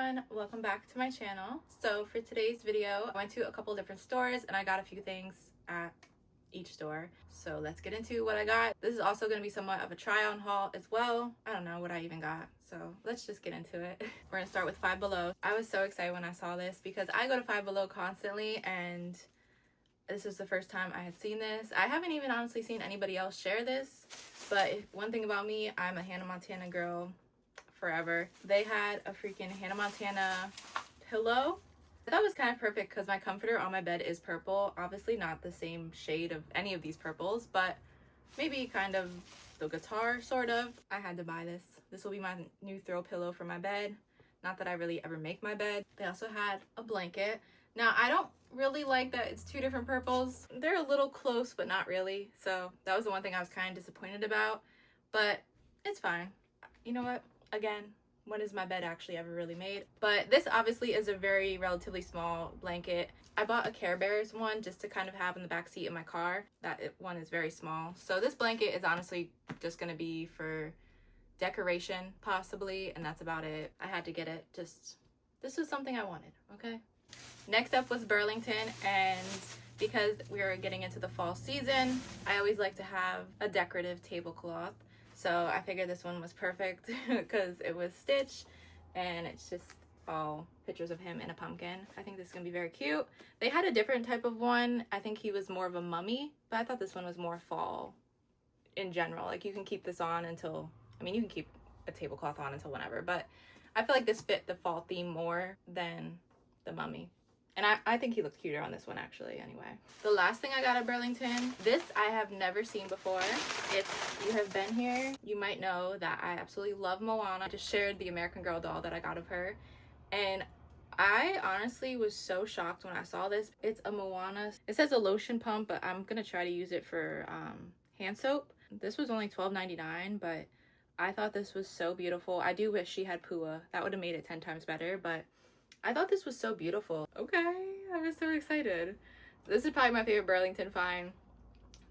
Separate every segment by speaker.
Speaker 1: everyone, welcome back to my channel. So for today's video, I went to a couple different stores and I got a few things at each store. So let's get into what I got. This is also going to be somewhat of a try on haul as well. I don't know what I even got, so let's just get into it. We're gonna start with Five Below. I was so excited when I saw this because I go to Five Below constantly and this was the first time I had seen this. I haven't even honestly seen anybody else share this, but one thing about me, I'm a Hannah Montana girl forever. They had a freaking Hannah Montana pillow. That was kind of perfect because my comforter on my bed is purple. Obviously not the same shade of any of these purples, but maybe kind of the guitar, sort of. I had to buy this. This will be my new throw pillow for my bed. Not that I really ever make my bed. They also had a blanket. Now, I don't really like that it's two different purples. They're a little close, but not really. So that was the one thing I was kind of disappointed about, but it's fine. You know what? Again, when is my bed actually ever really made? But this obviously is a very relatively small blanket. I bought a Care Bears one just to kind of have in the back seat of my car. One is very small. So this blanket is honestly just gonna be for decoration possibly, and that's about it. I had to get it. This was something I wanted, okay? Next up was Burlington, and because we are getting into the fall season, I always like to have a decorative tablecloth. So I figured this one was perfect because it was stitched and it's just all pictures of him in a pumpkin. I think this is gonna be very cute. They had a different type of one. I think he was more of a mummy, but I thought this one was more fall in general. Like you can keep this on until, I mean, you can keep a tablecloth on until whenever, but I feel like this fit the fall theme more than the mummy. And I think he looks cuter on this one actually anyway. The last thing I got at Burlington, this I have never seen before. If you have been here, you might know that I absolutely love Moana. I just shared the American Girl doll that I got of her. And I honestly was so shocked when I saw this. It's a Moana. It says a lotion pump, but I'm gonna try to use it for hand soap. This was only $12.99, but I thought this was so beautiful. I do wish she had Pua. That would have made it 10 times better, but I thought this was so beautiful. Okay, I was so excited. This is probably my favorite Burlington find.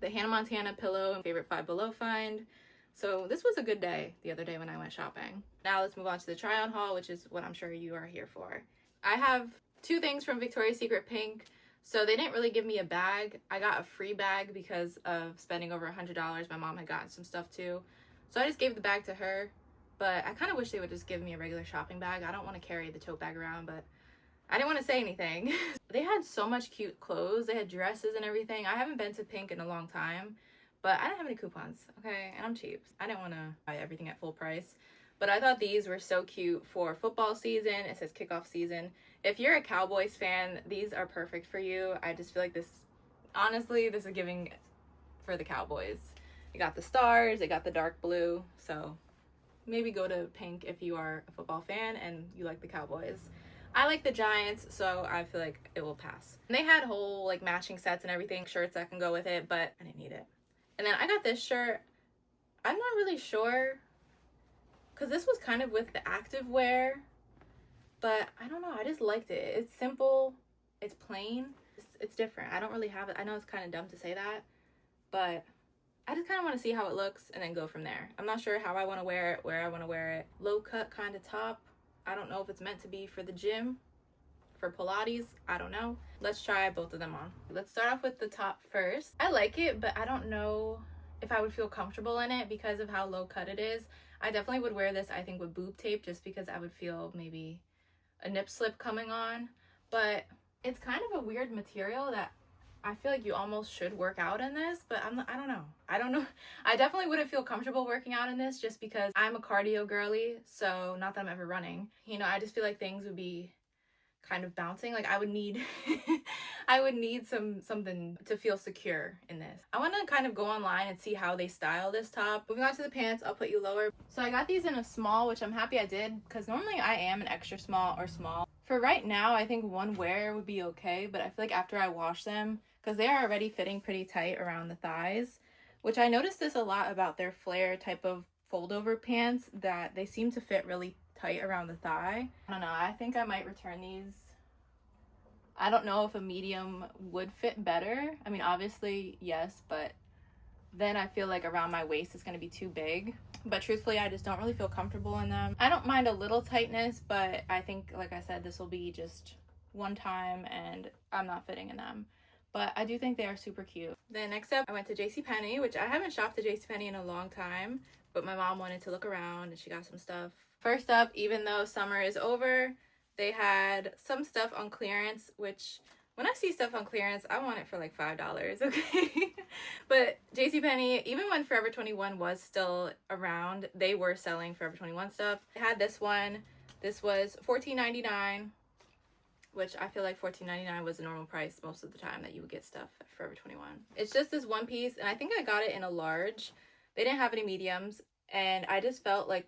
Speaker 1: The Hannah Montana pillow and favorite Five Below find. So this was a good day the other day when I went shopping. Now let's move on to the try on haul, which is what I'm sure you are here for. I have two things from Victoria's Secret Pink. So they didn't really give me a bag. I got a free bag because of spending over $100. My mom had gotten some stuff too. So I just gave the bag to her. But I kind of wish they would just give me a regular shopping bag. I don't want to carry the tote bag around, but I didn't want to say anything. They had so much cute clothes. They had dresses and everything. I haven't been to Pink in a long time, but I didn't have any coupons, okay? And I'm cheap. I didn't want to buy everything at full price. But I thought these were so cute for football season. It says kickoff season. If you're a Cowboys fan, these are perfect for you. I just feel like this, honestly, this is giving for the Cowboys. It got the stars. It got the dark blue, so maybe go to Pink if you are a football fan and you like the Cowboys. I like the Giants, so I feel like it will pass. And they had whole like matching sets and everything, shirts that can go with it, but I didn't need it. And then I got this shirt. I'm not really sure because this was kind of with the activewear, but I don't know. I just liked it. It's simple. It's plain. It's different. I don't really have it. I know it's kind of dumb to say that, but I just kind of want to see how it looks and then go from there. I'm not sure how I want to wear it, where I want to wear it. Low cut kind of top. I don't know if it's meant to be for the gym, for Pilates. I don't know. Let's try both of them on. Let's start off with the top first. I like it, but I don't know if I would feel comfortable in it because of how low cut it is. I definitely would wear this, I think, with boob tape just because I would feel maybe a nip slip coming on. But it's kind of a weird material that I feel like you almost should work out in this, but I don't know. I definitely wouldn't feel comfortable working out in this just because I'm a cardio girly, so not that I'm ever running. You know, I just feel like things would be kind of bouncing. Like I would need I would need something to feel secure in this. I want to kind of go online and see how they style this top. Moving on to the pants, I'll put you lower. So I got these in a small, which I'm happy I did because normally I am an extra small or small. For right now, I think one wear would be okay, but I feel like after I wash them, because they are already fitting pretty tight around the thighs, which I noticed this a lot about their flare type of fold over pants, that they seem to fit really tight around the thigh. I don't know, I think I might return these. I don't know if a medium would fit better. I mean, obviously, yes, but then I feel like around my waist it's going to be too big. But truthfully, I just don't really feel comfortable in them. I don't mind a little tightness, but I think, like I said, this will be just one time and I'm not fitting in them. But I do think they are super cute. Then next up, I went to JCPenney, which I haven't shopped at JCPenney in a long time, but my mom wanted to look around and she got some stuff. First up, even though summer is over, they had some stuff on clearance, which when I see stuff on clearance, I want it for like $5, okay? But JCPenney, even when Forever 21 was still around, they were selling Forever 21 stuff. I had this one. This was $14.99, which I feel like $14.99 was the normal price most of the time that you would get stuff at Forever 21. It's just this one piece, and I think I got it in a large. They didn't have any mediums, and I just felt like,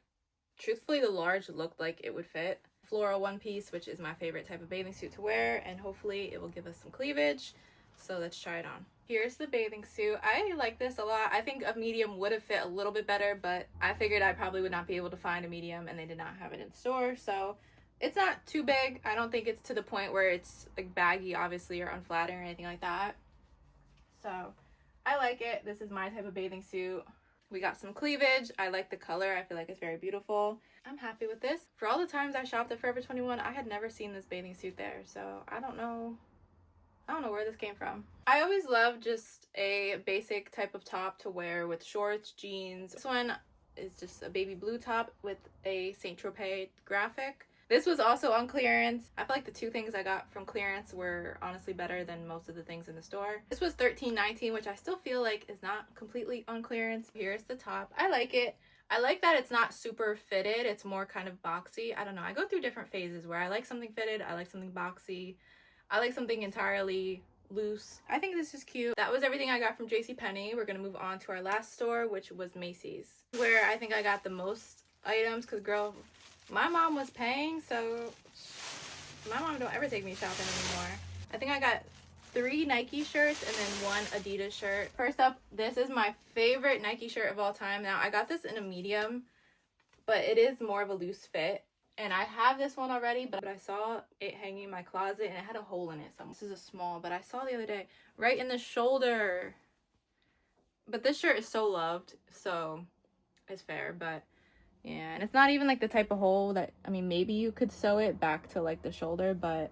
Speaker 1: truthfully, the large looked like it would fit. Floral one piece, which is my favorite type of bathing suit to wear, and hopefully it will give us some cleavage. So let's try it on. Here's the bathing suit. I like this a lot. I think a medium would have fit a little bit better, but I figured I probably would not be able to find a medium, and they did not have it in store. So it's not too big. I don't think it's to the point where it's like baggy, obviously, or unflattering or anything like that. So I like it. This is my type of bathing suit. We got some cleavage. I like the color. I feel like it's very beautiful. I'm happy with this. For all the times I shopped at Forever 21, I had never seen this bathing suit there. So I don't know where this came from. I always love just a basic type of top to wear with shorts, jeans. This one is just a baby blue top with a Saint Tropez graphic. This was also on clearance. I feel like the two things I got from clearance were honestly better than most of the things in the store. This was $13.19, which I still feel like is not completely on clearance. Here's the top. I like it. I like that it's not super fitted. It's more kind of boxy. I don't know. I go through different phases where I like something fitted. I like something boxy. I like something entirely loose. I think this is cute. That was everything I got from JCPenney. We're going to move on to our last store, which was Macy's, where I think I got the most items because, girl, my mom was paying, so my mom don't ever take me shopping anymore. I think I got 3 Nike shirts and then 1 Adidas shirt. First up, this is my favorite Nike shirt of all time. Now, I got this in a medium, but it is more of a loose fit. And I have this one already, but I saw it hanging in my closet and it had a hole in it. So this is a small, but I saw the other day, right in the shoulder. But this shirt is so loved, so it's fair, but yeah, and it's not even like the type of hole that, I mean, maybe you could sew it back to like the shoulder, but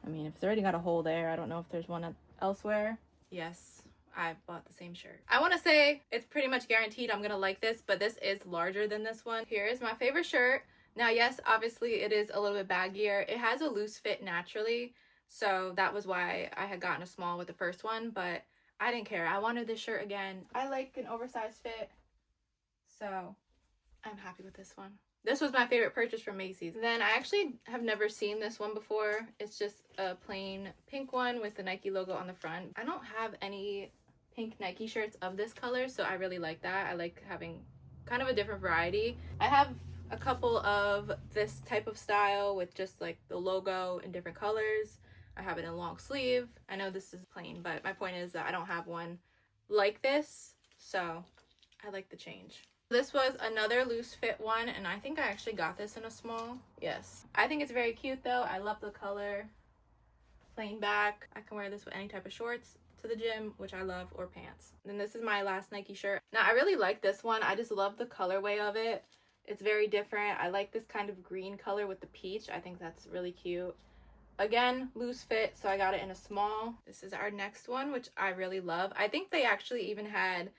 Speaker 1: I mean, if it's already got a hole there, I don't know if there's one elsewhere. Yes, I bought the same shirt. I want to say it's pretty much guaranteed I'm gonna like this, but this is larger than this one. Here is my favorite shirt. Now, yes, obviously it is a little bit baggier. It has a loose fit naturally, so that was why I had gotten a small with the first one, but I didn't care. I wanted this shirt again. I like an oversized fit, so I'm happy with this one. This was my favorite purchase from Macy's. Then I actually have never seen this one before. It's just a plain pink one with the Nike logo on the front. I don't have any pink Nike shirts of this color, so I really like that. I like having kind of a different variety. I have a couple of this type of style with just like the logo in different colors. I have it in long sleeve. I know this is plain, but my point is that I don't have one like this, so I like the change. This was another loose fit one, and I think I actually got this in a small. Yes. I think it's very cute though. I love the color. Plain back. I can wear this with any type of shorts to the gym, which I love, or pants. Then this is my last Nike shirt. Now, I really like this one. I just love the colorway of it. It's very different. I like this kind of green color with the peach. I think that's really cute. Again, loose fit, so I got it in a small. This is our next one, which I really love. I think they actually even had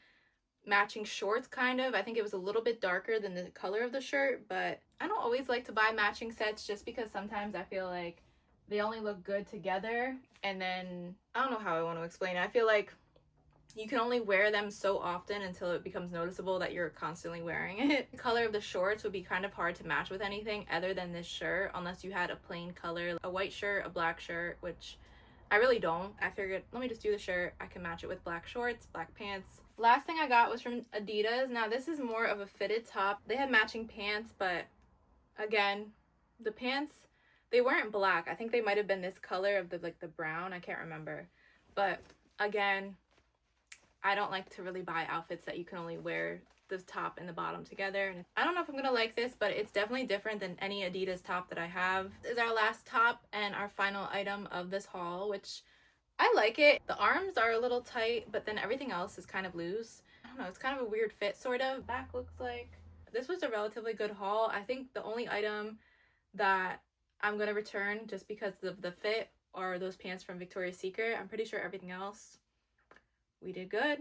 Speaker 1: matching shorts, kind of. I think it was a little bit darker than the color of the shirt, but I don't always like to buy matching sets just because sometimes I feel like they only look good together, and then I don't know how I want to explain it. I feel like you can only wear them so often until it becomes noticeable that you're constantly wearing it. The color of the shorts would be kind of hard to match with anything other than this shirt, unless you had a plain color, a white shirt, a black shirt, which I really don't. I figured, let me just do the shirt. I can match it with black shorts, black pants. Last thing I got was from Adidas. Now, this is more of a fitted top. They had matching pants, but again, the pants, they weren't black. I think they might have been this color of the brown. I can't remember. But again, I don't like to really buy outfits that you can only wear the top and the bottom together. And I don't know if I'm gonna like this, but it's definitely different than any Adidas top that I have. This is our last top and our final item of this haul, which I like it. The arms are a little tight, but then everything else is kind of loose. I don't know, it's kind of a weird fit, sort of. Back looks like. This was a relatively good haul. I think the only item that I'm gonna return just because of the fit are those pants from Victoria's Secret. I'm pretty sure everything else, we did good.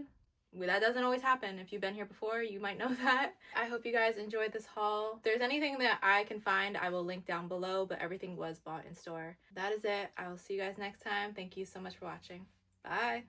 Speaker 1: That doesn't always happen. If you've been here before, you might know that. I hope you guys enjoyed this haul. If there's anything that I can find, I will link down below, but everything was bought in store. That is it. I will see you guys next time. Thank you so much for watching. Bye.